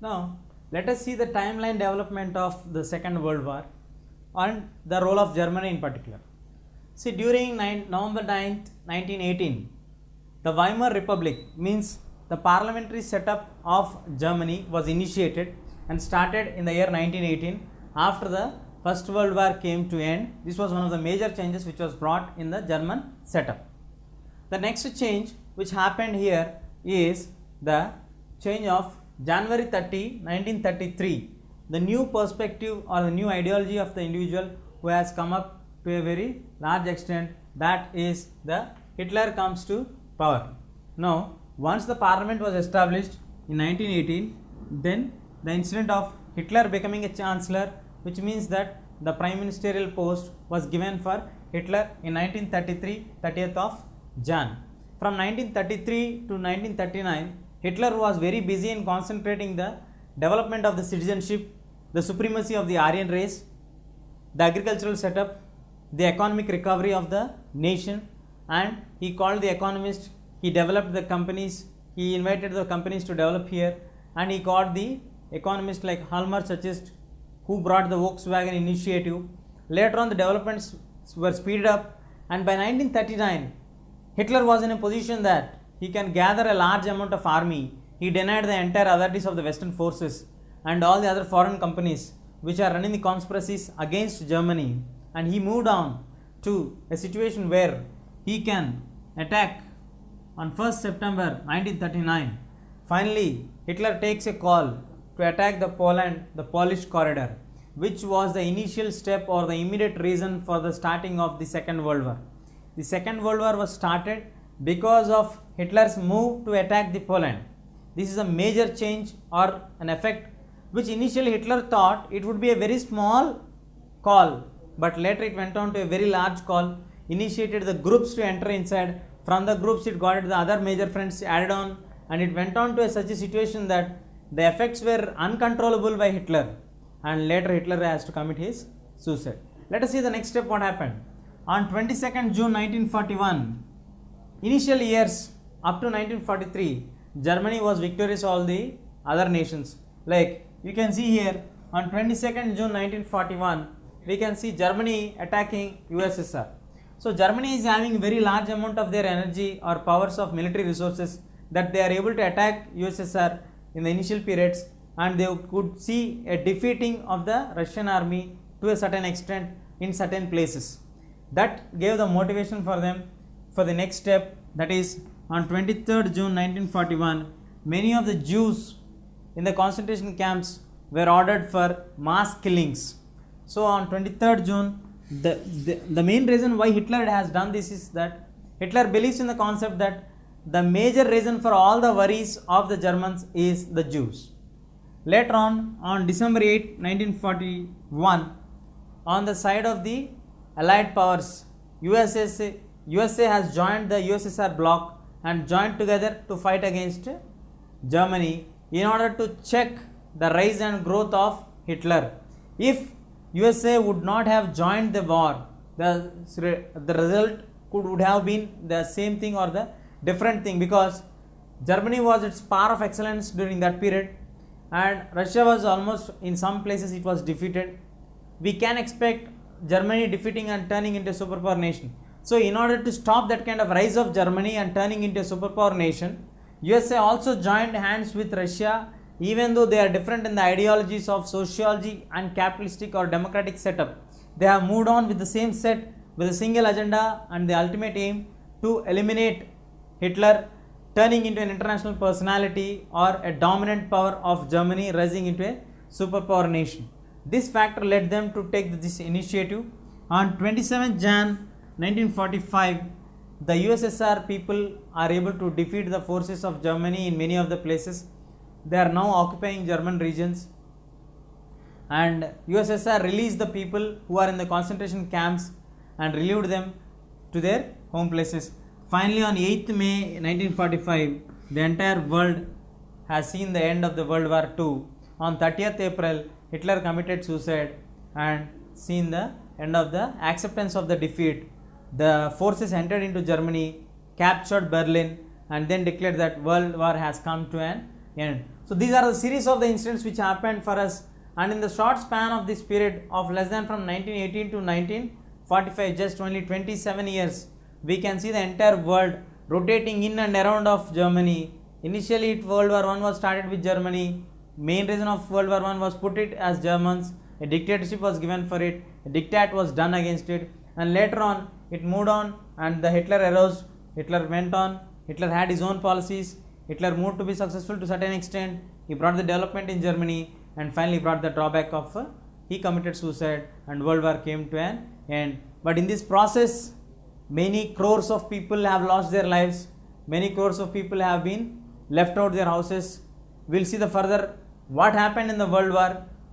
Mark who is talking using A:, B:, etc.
A: Now, let us see the timeline development of the Second World War and the role of Germany in particular. See, during November 9th, 1918, the Weimar Republic, means the parliamentary setup of Germany, was initiated and started in the year 1918 after the First World War came to end. This was one of the major changes which was brought in the German setup. The next change which happened here is the change of January 30, 1933, the new perspective or the new ideology of the individual who has come up to a very large extent, that is the Hitler comes to power. Now, once the parliament was established in 1918, then the incident of Hitler becoming a chancellor, which means that the prime ministerial post was given for Hitler in 1933, 30th of Jan. From 1933 to 1939, Hitler was very busy in concentrating the development of the citizenship, the supremacy of the Aryan race, the agricultural setup, the economic recovery of the nation, and he called the economists, he developed the companies, he invited the companies to develop here, and he got the economists like Halmer Sachist, who brought the Volkswagen initiative. Later on, the developments were speeded up, and by 1939, Hitler was in a position that he can gather a large amount of army. He denied the entire authorities of the Western forces and all the other foreign companies which are running the conspiracies against Germany, and he moved on to a situation where he can attack on 1st September 1939. Finally, Hitler takes a call to attack the Polish corridor, which was the initial step or the immediate reason for the starting of the Second World War. The Second World War was started because of Hitler's move to attack the Poland. This is a major change or an effect which initially Hitler thought it would be a very small call, but later it went on to a very large call, initiated the groups to enter inside. From the groups it got the other major fronts added on, and it went on to such a situation that the effects were uncontrollable by Hitler, and later Hitler has to commit his suicide. Let us see the next step what happened. On 22nd June 1941, initial years up to 1943, Germany was victorious all the other nations. Like you can see here on 22nd June 1941, we can see Germany attacking USSR. So Germany is having very large amount of their energy or powers of military resources that they are able to attack USSR in the initial periods, and they could see a defeating of the Russian army to a certain extent in certain places. That gave the motivation for them for the next step, that is on 23rd June 1941, many of the Jews in the concentration camps were ordered for mass killings. So on 23rd June, the main reason why Hitler has done this is that Hitler believes in the concept that the major reason for all the worries of the Germans is the Jews. Later on December 8, 1941, on the side of the Allied powers, USA has joined the USSR bloc and joined together to fight against Germany in order to check the rise and growth of Hitler. If USA would not have joined the war, the result would have been the same thing or the different thing, because Germany was its power of excellence during that period, and Russia was almost in some places it was defeated. We can expect Germany defeating and turning into a superpower nation. So in order to stop that kind of rise of Germany and turning into a superpower nation, USA also joined hands with Russia, even though they are different in the ideologies of sociology and capitalistic or democratic setup. They have moved on with the same set, with a single agenda and the ultimate aim to eliminate Hitler, turning into an international personality or a dominant power of Germany, rising into a superpower nation. This factor led them to take this initiative. On 27 Jan 1945, the USSR people are able to defeat the forces of Germany in many of the places. They are now occupying German regions, and USSR released the people who are in the concentration camps and relieved them to their home places. Finally, on 8th May 1945, the entire world has seen the end of the World War II. On 30th April, Hitler committed suicide and seen the end of the acceptance of the defeat. The forces entered into Germany, captured Berlin, and then declared that World War has come to an end. So these are the series of the incidents which happened for us, and in the short span of this period of less than from 1918 to 1945, just only 27 years, we can see the entire world rotating in and around of Germany. Initially World War I was started with Germany. Main reason of World War I was put it as Germans. A dictatorship was given for it. A diktat was done against it, and later on it moved on, and the Hitler arose. Hitler went on. Hitler had his own policies. Hitler moved to be successful to a certain extent. He brought the development in Germany, and finally brought the drawback of he committed suicide, and World War came to an end. But in this process, many crores of people have lost their lives. Many crores of people have been left out their houses. We'll see the further what happened in the World War,